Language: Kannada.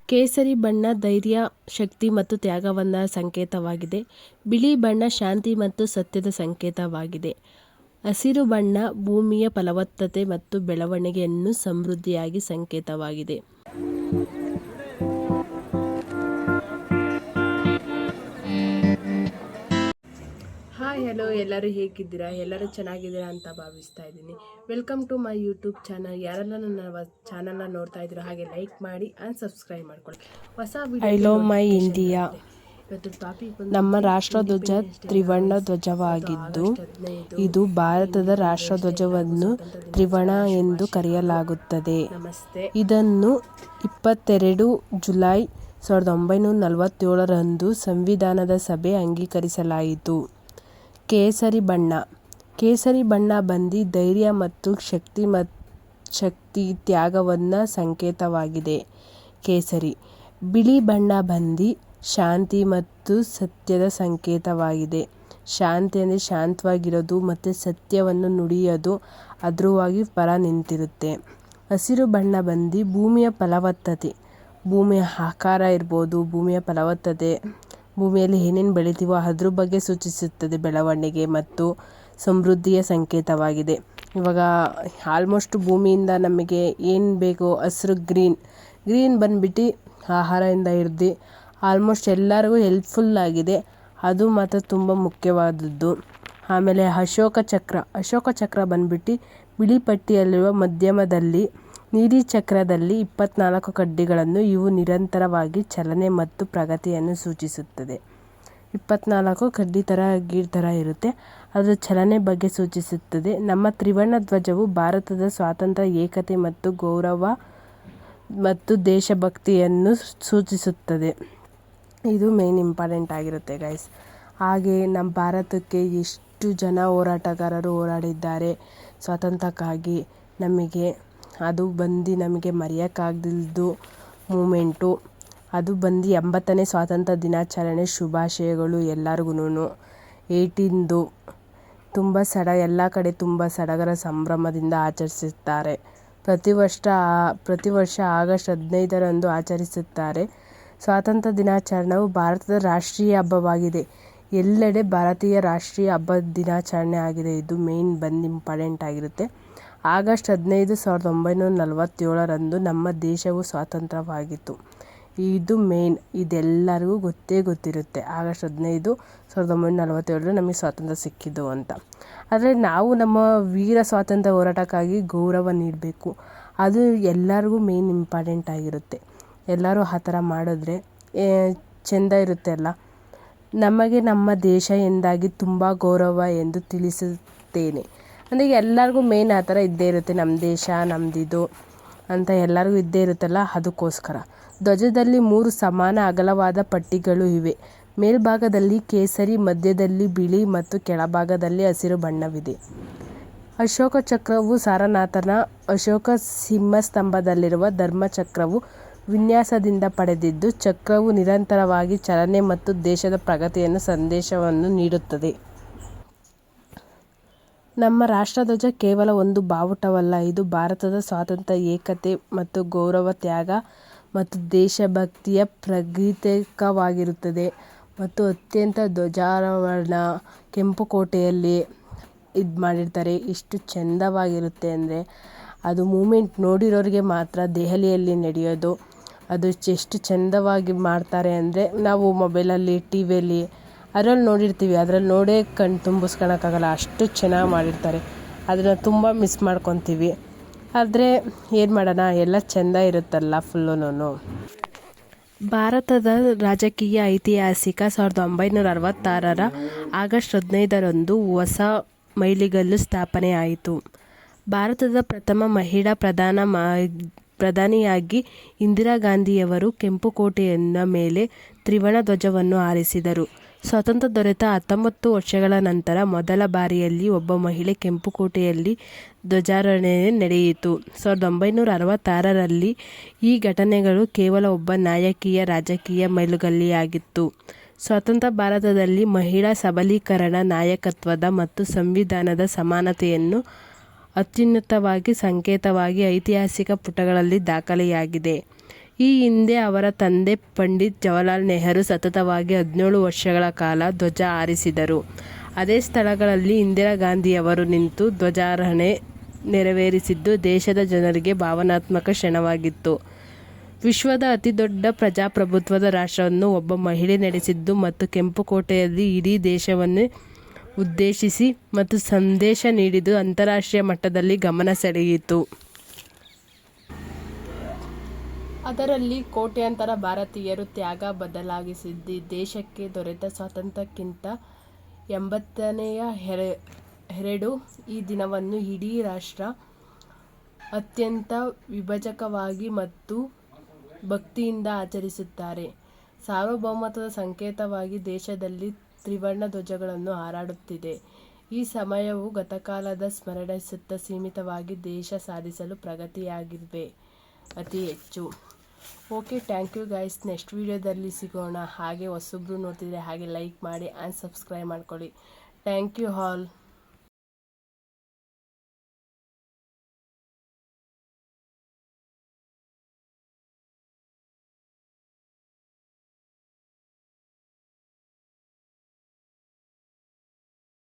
ಕೇಸರಿ ಬಣ್ಣ ಧೈರ್ಯ, ಶಕ್ತಿ ಮತ್ತು ತ್ಯಾಗವನ್ನ ಸಂಕೇತವಾಗಿದೆ. ಬಿಳಿ ಬಣ್ಣ ಶಾಂತಿ ಮತ್ತು ಸತ್ಯದ ಸಂಕೇತವಾಗಿದೆ. ಹಸಿರು ಬಣ್ಣ ಭೂಮಿಯ ಫಲವತ್ತತೆ ಮತ್ತು ಬೆಳವಣಿಗೆಯನ್ನು ಸಮೃದ್ಧಿಯಾಗಿ ಸಂಕೇತವಾಗಿದೆ. ಹಾಯ್ ಹಲೋ, ಎಲ್ಲರೂ ಹೇಗಿದ್ದೀರಾ? ಎಲ್ಲರೂ ಚೆನ್ನಾಗಿದ್ದೀರಾ ಅಂತ ಭಾವಿಸ್ತಾ ಇದ್ದೀನಿ. Welcome to my YouTube channel. ಯಾರೆಲ್ಲ ನನ್ನ ಚಾನಲ್ನ ನೋಡ್ತಾ ಇದ್ದೀರೋ ಹಾಗೆ ಲೈಕ್ ಮಾಡಿ ಆ್ಯಂಡ್ ಸಬ್ಸ್ಕ್ರೈಬ್ ಮಾಡ್ಕೊಳ್ಳಿ. ಹೊಸ video. I love my India. ಇವತ್ತು ಟಾಪಿಕ್ ನಮ್ಮ ರಾಷ್ಟ್ರಧ್ವಜ ತ್ರಿವರ್ಣ ಧ್ವಜವಾಗಿದ್ದು, ಇದು ಭಾರತದ ರಾಷ್ಟ್ರಧ್ವಜವನ್ನು ತ್ರಿವರ್ಣ ಎಂದು ಕರೆಯಲಾಗುತ್ತದೆ. ಇದನ್ನು 22 ಜುಲೈ 1947ರಂದು ಸಂವಿಧಾನದ ಸಭೆ ಅಂಗೀಕರಿಸಲಾಯಿತು. ಕೇಸರಿ ಬಣ್ಣ ಬಂದು ಧೈರ್ಯ ಮತ್ತು ಶಕ್ತಿ ತ್ಯಾಗವನ್ನ ಸಂಕೇತವಾಗಿದೆ. ಕೇಸರಿ. ಬಿಳಿ ಬಣ್ಣ ಬಂದು ಶಾಂತಿ ಮತ್ತು ಸತ್ಯದ ಸಂಕೇತವಾಗಿದೆ. ಶಾಂತಿ ಅಂದರೆ ಶಾಂತವಾಗಿರೋದು ಮತ್ತು ಸತ್ಯವನ್ನು ನುಡಿಯೋದು, ಅದ್ರವಾಗಿ ಪರ ನಿಂತಿರುತ್ತೆ. ಹಸಿರು ಬಣ್ಣ ಬಂದು ಭೂಮಿಯ ಫಲವತ್ತತೆ, ಭೂಮಿಯ ಆಕಾರ ಇರ್ಬೋದು, ಭೂಮಿಯ ಫಲವತ್ತತೆ, ಭೂಮಿಯಲ್ಲಿ ಏನೇನು ಬೆಳಿತೀವೋ ಅದ್ರ ಬಗ್ಗೆ ಸೂಚಿಸುತ್ತದೆ. ಬೆಳವಣಿಗೆ ಮತ್ತು ಸಮೃದ್ಧಿಯ ಸಂಕೇತವಾಗಿದೆ. ಇವಾಗ ಆಲ್ಮೋಸ್ಟ್ ಭೂಮಿಯಿಂದ ನಮಗೆ ಏನು ಬೇಕೋ ಹಸಿರು ಗ್ರೀನ್ ಬಂದ್ಬಿಟ್ಟು ಆಹಾರದಿಂದ ಹಿಡ್ದು ಆಲ್ಮೋಸ್ಟ್ ಎಲ್ಲರಿಗೂ ಹೆಲ್ಪ್ಫುಲ್ ಆಗಿದೆ. ಅದು ಮಾತ್ರ ತುಂಬ ಮುಖ್ಯವಾದದ್ದು. ಆಮೇಲೆ ಅಶೋಕ ಚಕ್ರ ಬಂದ್ಬಿಟ್ಟು ಬಿಳಿ ಪಟ್ಟಿಯಲ್ಲಿರುವ ಮಧ್ಯಮದಲ್ಲಿ ನೀಲಿ ಚಕ್ರದಲ್ಲಿ 24 ಕಡ್ಡಿಗಳನ್ನು, ಇವು ನಿರಂತರವಾಗಿ ಚಲನೆ ಮತ್ತು ಪ್ರಗತಿಯನ್ನು ಸೂಚಿಸುತ್ತದೆ. 24 ಕಡ್ಡಿ ಗೀರ್ ಥರ ಇರುತ್ತೆ, ಅದರ ಚಲನೆ ಬಗ್ಗೆ ಸೂಚಿಸುತ್ತದೆ. ನಮ್ಮ ತ್ರಿವರ್ಣ ಧ್ವಜವು ಭಾರತದ ಸ್ವಾತಂತ್ರ್ಯ, ಏಕತೆ ಮತ್ತು ಗೌರವ ಮತ್ತು ದೇಶಭಕ್ತಿಯನ್ನು ಸೂಚಿಸುತ್ತದೆ. ಇದು ಮೇನ್ ಇಂಪಾರ್ಟೆಂಟ್ ಆಗಿರುತ್ತೆ ಗೈಸ್. ಹಾಗೆ ನಮ್ಮ ಭಾರತಕ್ಕೆ ಎಷ್ಟು ಜನ ಹೋರಾಟಗಾರರು ಹೋರಾಡಿದ್ದಾರೆ ಸ್ವಾತಂತ್ರ್ಯಕ್ಕಾಗಿ, ಅದು ಬಂದು ನಮಗೆ ಮರೆಯೋಕ್ಕಾಗದಿದ್ದು ಮೂಮೆಂಟು. ಅದು ಬಂದು 80ನೇ ಸ್ವಾತಂತ್ರ್ಯ ದಿನಾಚರಣೆ. ಶುಭಾಶಯಗಳು ಎಲ್ಲರಿಗೂ. 18 ತುಂಬ ಎಲ್ಲ ಕಡೆ ತುಂಬ ಸಡಗರ ಸಂಭ್ರಮದಿಂದ ಆಚರಿಸುತ್ತಾರೆ. ಪ್ರತಿ ವರ್ಷ ಆಗಸ್ಟ್ 15ರಂದು ಆಚರಿಸುತ್ತಾರೆ. ಸ್ವಾತಂತ್ರ್ಯ ದಿನಾಚರಣೆಯು ಭಾರತದ ರಾಷ್ಟ್ರೀಯ ಹಬ್ಬವಾಗಿದೆ. ಎಲ್ಲೆಡೆ ಭಾರತೀಯ ರಾಷ್ಟ್ರೀಯ ಹಬ್ಬದ ದಿನಾಚರಣೆ ಆಗಿದೆ. ಇದು ಮೇನ್ ಬಂದು ಇಂಪಾರ್ಟೆಂಟ್ ಆಗಿರುತ್ತೆ. ಆಗಸ್ಟ್ 15, 1947ರಂದು ನಮ್ಮ ದೇಶವು ಸ್ವತಂತ್ರವಾಗಿತ್ತು. ಇದು ಮೇನ್, ಇದೆಲ್ಲರಿಗೂ ಗೊತ್ತಿರುತ್ತೆ. ಆಗಸ್ಟ್ 15, 1947 ನಮಗೆ ಸ್ವಾತಂತ್ರ್ಯ ಸಿಕ್ಕಿದ್ದು ಅಂತ. ಆದರೆ ನಾವು ನಮ್ಮ ವೀರ ಸ್ವಾತಂತ್ರ್ಯ ಹೋರಾಟಕ್ಕಾಗಿ ಗೌರವ ನೀಡಬೇಕು. ಅದು ಎಲ್ಲರಿಗೂ ಮೇನ್ ಇಂಪಾರ್ಟೆಂಟ್ ಆಗಿರುತ್ತೆ. ಎಲ್ಲರೂ ಆ ಥರ ಮಾಡಿದ್ರೆ ಚೆಂದ ಇರುತ್ತೆ ಅಲ್ಲ. ನಮಗೆ ನಮ್ಮ ದೇಶ ಎಂದಾಗಿ ತುಂಬ ಗೌರವ ಎಂದು ತಿಳಿಸುತ್ತೇನೆ. ಅಂದರೆ ಎಲ್ಲರಿಗೂ ಮೇನ್ ಆ ಥರ ಇದ್ದೇ ಇರುತ್ತೆ. ನಮ್ಮ ದೇಶ ನಮ್ಮದಿದು ಅಂತ ಎಲ್ಲರಿಗೂ ಇದ್ದೇ ಇರುತ್ತಲ್ಲ, ಅದಕ್ಕೋಸ್ಕರ. ಧ್ವಜದಲ್ಲಿ 3 ಸಮಾನ ಅಗಲವಾದ ಪಟ್ಟಿಗಳು ಇವೆ. ಮೇಲ್ಭಾಗದಲ್ಲಿ ಕೇಸರಿ, ಮಧ್ಯದಲ್ಲಿ ಬಿಳಿ ಮತ್ತು ಕೆಳಭಾಗದಲ್ಲಿ ಹಸಿರು ಬಣ್ಣವಿದೆ. ಅಶೋಕ ಚಕ್ರವು ಸಾರನಾಥನ ಅಶೋಕ ಸಿಂಹಸ್ತಂಭದಲ್ಲಿರುವ ಧರ್ಮಚಕ್ರವು ವಿನ್ಯಾಸದಿಂದ ಪಡೆದಿದ್ದು, ಚಕ್ರವು ನಿರಂತರವಾಗಿ ಚಲನೆ ಮತ್ತು ದೇಶದ ಪ್ರಗತಿಯನ್ನು ಸಂದೇಶವನ್ನು ನೀಡುತ್ತದೆ. ನಮ್ಮ ರಾಷ್ಟ್ರಧ್ವಜ ಕೇವಲ ಒಂದು ಬಾವುಟವಲ್ಲ, ಇದು ಭಾರತದ ಸ್ವಾತಂತ್ರ್ಯ, ಏಕತೆ ಮತ್ತು ಗೌರವ, ತ್ಯಾಗ ಮತ್ತು ದೇಶಭಕ್ತಿಯ ಪ್ರತೀಕವಾಗಿರುತ್ತದೆ. ಮತ್ತು ಅತ್ಯಂತ ಧ್ವಜಾರೋಹಣ ಕೆಂಪು ಕೋಟೆಯಲ್ಲಿ ಮಾಡಿರ್ತಾರೆ. ಎಷ್ಟು ಚೆಂದವಾಗಿರುತ್ತೆ ಅಂದರೆ ಅದು ಮೂಮೆಂಟ್ ನೋಡಿರೋರಿಗೆ ಮಾತ್ರ. ದೆಹಲಿಯಲ್ಲಿ ನಡೆಯೋದು ಅದು ಎಷ್ಟು ಚೆಂದವಾಗಿ ಮಾಡ್ತಾರೆ ಅಂದರೆ, ನಾವು ಮೊಬೈಲಲ್ಲಿ, ಟಿವಿಯಲ್ಲಿ ಅದರಲ್ಲಿ ನೋಡಿರ್ತೀವಿ. ಅದರಲ್ಲಿ ನೋಡೇ ಕಣ್ಣು ತುಂಬಿಸ್ಕೊಳಕ್ಕಾಗಲ್ಲ, ಅಷ್ಟು ಚೆನ್ನಾಗಿ ಮಾಡಿರ್ತಾರೆ. ಅದನ್ನು ತುಂಬ ಮಿಸ್ ಮಾಡ್ಕೊತೀವಿ. ಆದರೆ ಏನು ಮಾಡೋಣ, ಎಲ್ಲ ಚೆಂದ ಇರುತ್ತಲ್ಲ ಫುಲ್ಲುನು. ಭಾರತದ ರಾಜಕೀಯ ಐತಿಹಾಸಿಕ 1966ರ ಆಗಸ್ಟ್ 15ರಂದು ಹೊಸ ಮೈಲಿಗಲ್ಲು ಸ್ಥಾಪನೆ ಆಯಿತು. ಭಾರತದ ಪ್ರಥಮ ಮಹಿಳಾ ಪ್ರಧಾನಿಯಾಗಿ ಇಂದಿರಾ ಗಾಂಧಿಯವರು ಕೆಂಪುಕೋಟೆಯ ಮೇಲೆ ತ್ರಿವರ್ಣ ಧ್ವಜವನ್ನು ಹಾರಿಸಿದರು. ಸ್ವಾತಂತ್ರ್ಯ ದೊರೆತ 19 ವರ್ಷಗಳ ನಂತರ ಮೊದಲ ಬಾರಿಯಲ್ಲಿ ಒಬ್ಬ ಮಹಿಳೆ ಕೆಂಪುಕೋಟೆಯಲ್ಲಿ ಧ್ವಜಾರೋಹಣ ನಡೆಯಿತು. 1966ರಲ್ಲಿ ಈ ಘಟನೆಗಳು ಕೇವಲ ಒಬ್ಬ ನಾಯಕಿಯ ರಾಜಕೀಯ ಮೈಲುಗಲ್ಲಿಯಾಗಿತ್ತು. ಸ್ವತಂತ್ರ ಭಾರತದಲ್ಲಿ ಮಹಿಳಾ ಸಬಲೀಕರಣ, ನಾಯಕತ್ವದ ಮತ್ತು ಸಂವಿಧಾನದ ಸಮಾನತೆಯನ್ನು ಅತ್ಯುನ್ನತವಾಗಿ ಸಂಕೇತವಾಗಿ ಐತಿಹಾಸಿಕ ಪುಟಗಳಲ್ಲಿ ದಾಖಲೆಯಾಗಿದೆ. ಈ ಹಿಂದೆ ಅವರ ತಂದೆ ಪಂಡಿತ್ ಜವಾಹರಲಾಲ್ ನೆಹರು ಸತತವಾಗಿ 17 ವರ್ಷಗಳ ಕಾಲ ಧ್ವಜ ಹಾರಿಸಿದರು. ಅದೇ ಸ್ಥಳಗಳಲ್ಲಿ ಇಂದಿರಾ ಗಾಂಧಿಯವರು ನಿಂತು ಧ್ವಜಾರೋಹಣ ನೆರವೇರಿಸಿದ್ದು ದೇಶದ ಜನರಿಗೆ ಭಾವನಾತ್ಮಕ ಕ್ಷಣವಾಗಿತ್ತು. ವಿಶ್ವದ ಅತಿದೊಡ್ಡ ಪ್ರಜಾಪ್ರಭುತ್ವದ ರಾಷ್ಟ್ರವನ್ನು ಒಬ್ಬ ಮಹಿಳೆ ನಡೆಸಿದ್ದು ಮತ್ತು ಕೆಂಪುಕೋಟೆಯಲ್ಲಿ ಇಡೀ ದೇಶವನ್ನು ಉದ್ದೇಶಿಸಿ ಮತ್ತು ಸಂದೇಶ ನೀಡಿದ್ದು ಅಂತಾರಾಷ್ಟ್ರೀಯ ಮಟ್ಟದಲ್ಲಿ ಗಮನ ಸೆಳೆಯಿತು. ಅದರಲ್ಲಿ ಕೋಟ್ಯಾಂತರ ಭಾರತೀಯರು ತ್ಯಾಗ ಬದಲಾಗಿಸಿದ್ದು ದೇಶಕ್ಕೆ ದೊರೆತ ಸ್ವಾತಂತ್ರ್ಯಕ್ಕಿಂತ 80ನೆಯ ಹೆರಡು. ಈ ದಿನವನ್ನು ಇಡೀ ರಾಷ್ಟ್ರ ಅತ್ಯಂತ ವಿಭಜಕವಾಗಿ ಮತ್ತು ಭಕ್ತಿಯಿಂದ ಆಚರಿಸುತ್ತಾರೆ. ಸಾರ್ವಭೌಮತ್ವದ ಸಂಕೇತವಾಗಿ ದೇಶದಲ್ಲಿ ತ್ರಿವರ್ಣ ಧ್ವಜಗಳನ್ನು ಹಾರಾಡುತ್ತಿದೆ. ಈ ಸಮಯವು ಗತಕಾಲದ ಸ್ಮರಿಸುತ್ತಾ ಸೀಮಿತವಾಗಿ ದೇಶ ಸಾಧಿಸಲು ಪ್ರಗತಿಯಾಗಿವೆ ಅತಿ ಹೆಚ್ಚು. Okay, thank you guys. Next ವಿಡಿಯೋದಲ್ಲಿ ಸಿಗೋಣ. ಹಾಗೆ ಹೊಸಬ್ರು ನೋಡ್ತಿದ್ರೆ ಹಾಗೆ ಲೈಕ್ ಮಾಡಿ ಆ್ಯಂಡ್ ಸಬ್ಸ್ಕ್ರೈಬ್ ಮಾಡ್ಕೊಳ್ಳಿ. Thank you all.